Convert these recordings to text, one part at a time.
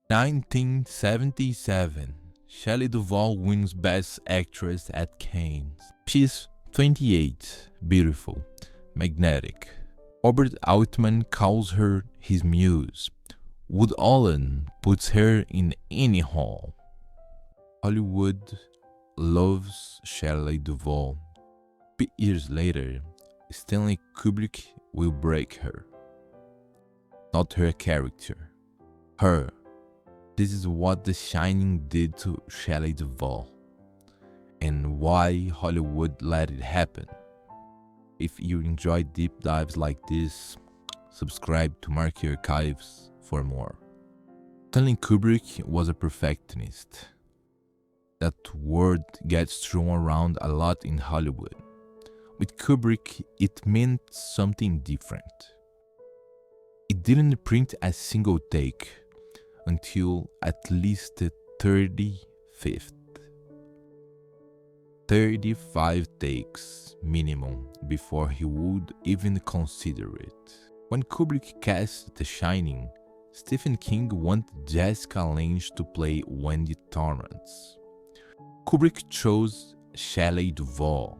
1977, Shelley Duvall wins Best Actress at Cannes. She's 28, beautiful, magnetic. Robert Altman calls her his muse. Wood Allen puts her in any hall. Hollywood loves Shelley Duvall. 3 years later, Stanley Kubrick will break her. Not her character, her. This is what The Shining did to Shelley Duvall, and why Hollywood let it happen. If you enjoy deep dives like this, subscribe to Marquee Archives for more. Stanley Kubrick was a perfectionist. That word gets thrown around a lot in Hollywood. With Kubrick, it meant something different. It didn't print a single take until at least the 35th. 35 takes minimum before he would even consider it. When Kubrick cast The Shining, Stephen King wanted Jessica Lange to play Wendy Torrance. Kubrick chose Shelley Duvall.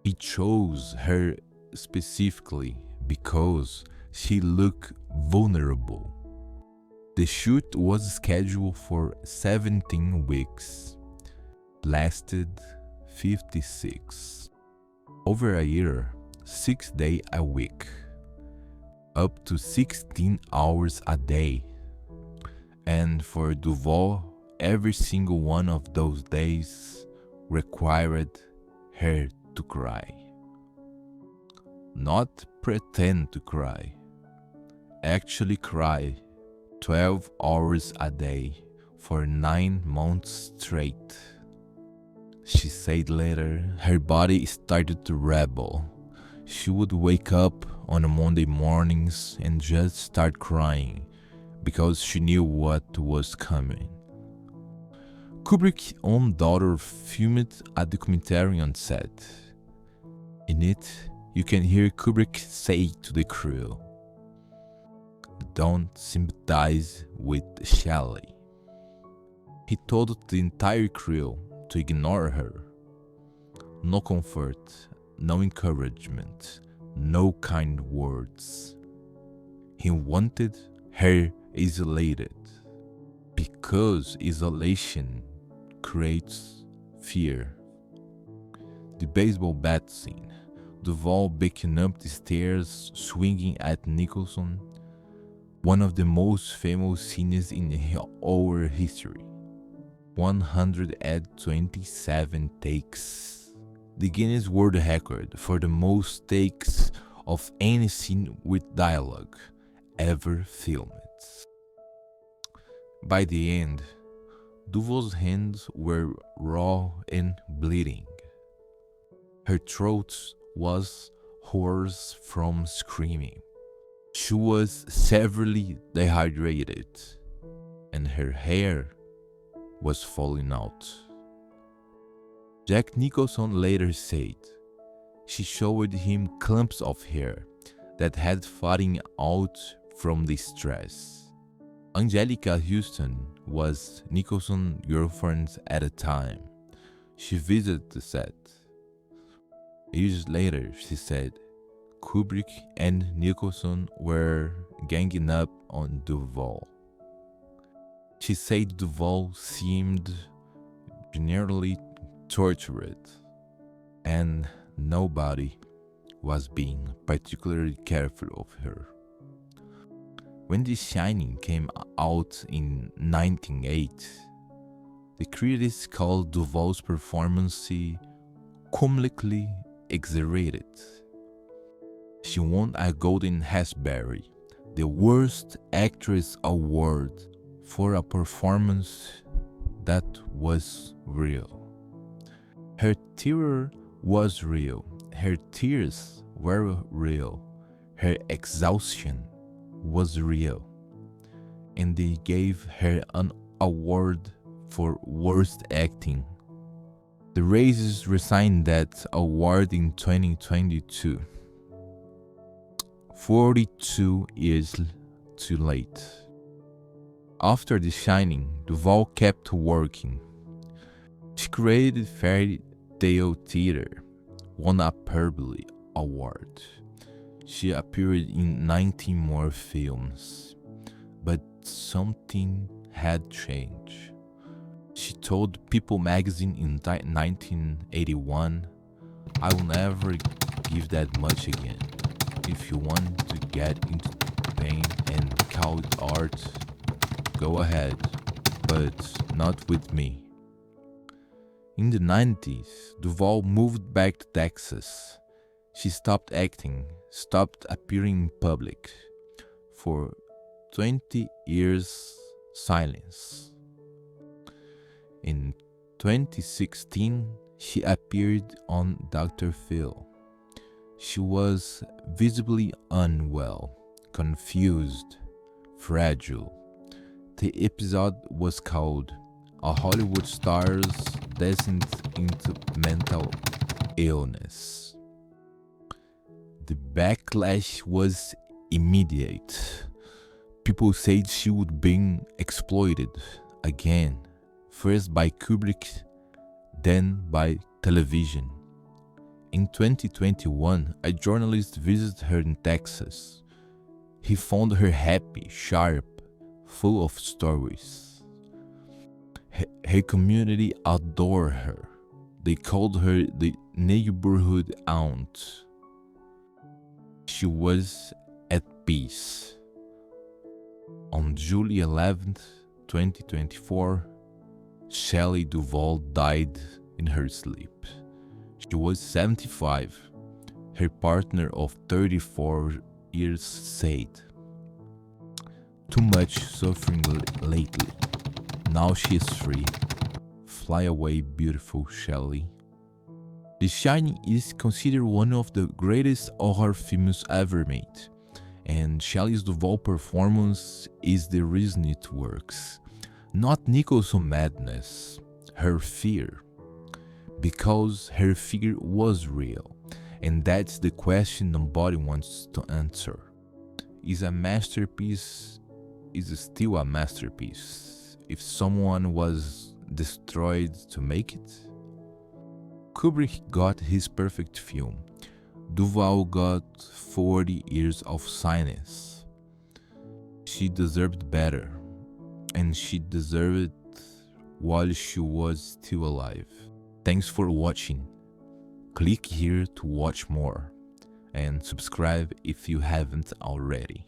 He chose her specifically because she looked vulnerable. The shoot was scheduled for 17 weeks, lasted 56. Over a year, 6 days a week, up to 16 hours a day. And for Duvall, every single one of those days required her to cry. Not pretend to cry, actually cry 12 hours a day for 9 months straight. She said later her body started to rebel. She would wake up on Monday mornings and just start crying because she knew what was coming. Kubrick's own daughter filmed a documentary on set. In it, you can hear Kubrick say to the crew, "Don't sympathize with Shelley." He told the entire crew to ignore her. No comfort, no encouragement, no kind words. He wanted her isolated, because isolation creates fear. The baseball bat scene, Duvall backing up the stairs, swinging at Nicholson, one of the most famous scenes in our history. 127 takes. The Guinness World Record for the most takes of any scene with dialogue ever filmed. By the end, Duvall's hands were raw and bleeding. Her throat was hoarse from screaming. She was severely dehydrated, and her hair was falling out. Jack Nicholson later said she showed him clumps of hair that had fallen out from the stress. Angelica Houston was Nicholson's girlfriend at the time. She visited the set. Years later, she said Kubrick and Nicholson were ganging up on Duvall. She said Duvall seemed generally tortured, and nobody was being particularly careful of her. When The Shining came out in 1908, the critics called Duvall's performance comically exaggerated. She won a Golden Raspberry, the Worst Actress Award, for a performance that was real. Her terror was real, her tears were real, her exhaustion was real, and they gave her an award for worst acting. The Razzies resigned that award in 2022, 42 years too late. After The Shining, Duvall kept working. She created Fairy Tale Theater, won a Peabody Award. She appeared in 19 more films, but something had changed. She told People magazine in 1981, "I will never give that much again. If you want to get into paint and call it art, go ahead, but not with me." In the 90s, Duvall moved back to Texas. She stopped acting, stopped appearing in public. For 20 years, silence. In 2016, she appeared on Dr. Phil. She was visibly unwell, confused, fragile. The episode was called "A Hollywood Star's Descent into Mental Illness." The backlash was immediate. People said she would be exploited again, first by Kubrick, then by television. In 2021, a journalist visited her in Texas. He found her happy, sharp, full of stories. Her community adored her. They called her the neighborhood aunt. She was at peace. On July 11th, 2024, Shelley Duvall died in her sleep. She was 75. Her partner of 34 years said, "Too much suffering lately. Now she is free. Fly away, beautiful Shelley." The Shining is considered one of the greatest horror films ever made, and Shelley Duvall's performance is the reason it works. Not Nicholson's madness, her fear. Because her fear was real, and that's the question nobody wants to answer. Is still a masterpiece if someone was destroyed to make it? Kubrick got his perfect film. Duvall got 40 years of silence. She deserved better, and she deserved it while she was still alive. Thanks for watching. Click here to watch more, and subscribe if you haven't already.